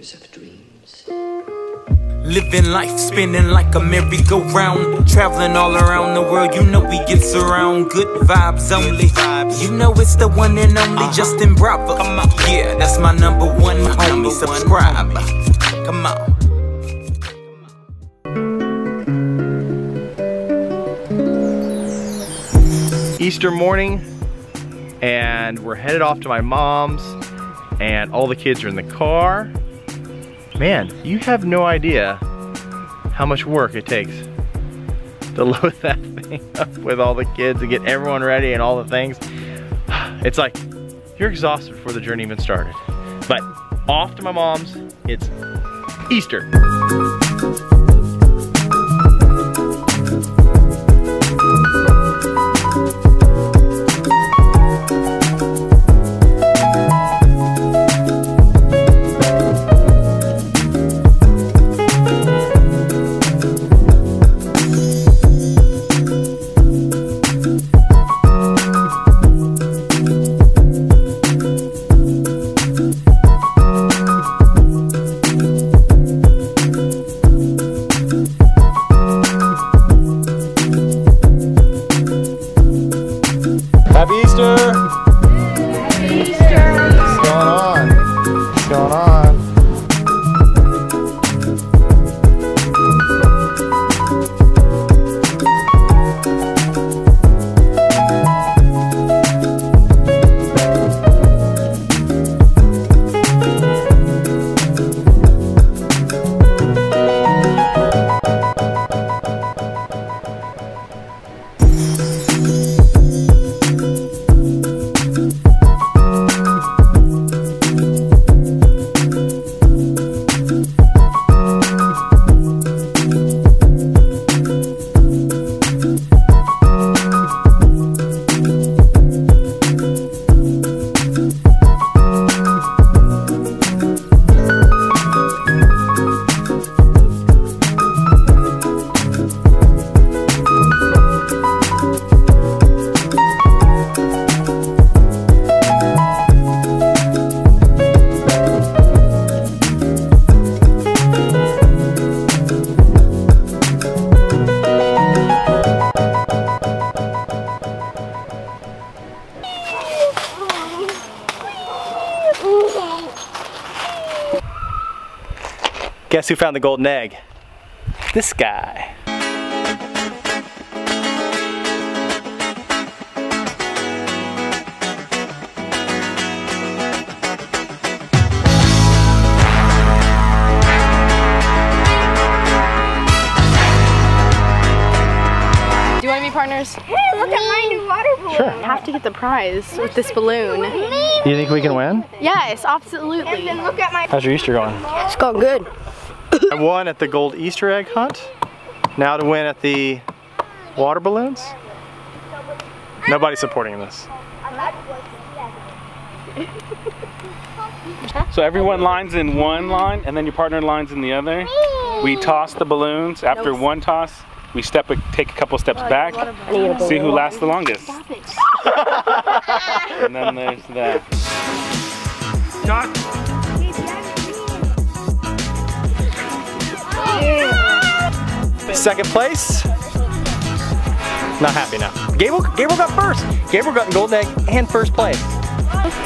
makers of dreams. Living life, spinning like a merry-go-round, traveling all around the world, you know we get around. Good vibes only, you know it's the one and only Justin Bravo. Come on, yeah, that's my number one homie. Subscribe, come on. Easter morning, and we're headed off to my mom's, and all the kids are in the car. Man, you have no idea how much work it takes to load that thing up with all the kids and get everyone ready and all the things. It's like, you're exhausted before the journey even started. But off to my mom's, it's Easter. Happy Easter! Happy Easter! What's going on? What's going on? Guess who found the golden egg? This guy. Do you want to be partners? Hey, look at my new water balloon. Sure. I have to get the prize with this balloon. Do you think we can win? Yes, absolutely. And then look at my... How's your Easter going? It's going good. I won at the gold Easter egg hunt. Now to win at the water balloons. Nobody's supporting this. So everyone lines in one line, and then your partner lines in the other. We toss the balloons. After one toss, we take a couple steps back, see who lasts the longest. And then there's that. Second place. Not happy now. Gabriel got first. Gabriel got the golden egg and first place.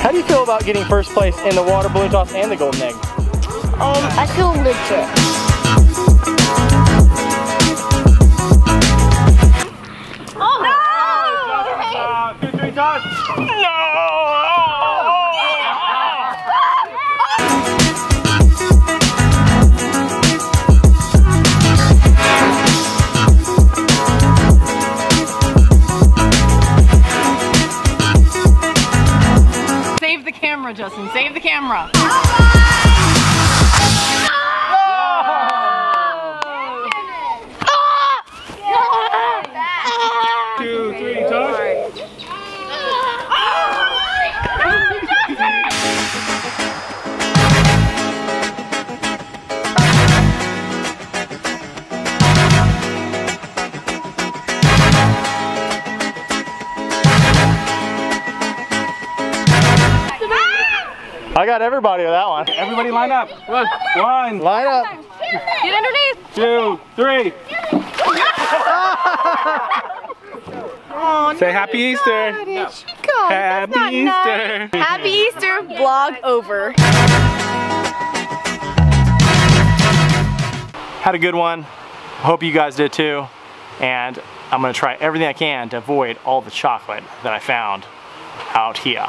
How do you feel about getting first place in the water balloon toss and the golden egg? I feel legit. Save the camera, Justin. Save the camera. 2, 3, toss. I got everybody with that one. Everybody line up. One. Line up. Get underneath. 2, 3. Say Happy Easter. Happy Easter. Happy Easter. Vlog over. Had a good one. Hope you guys did too. And I'm gonna try everything I can to avoid all the chocolate that I found out here.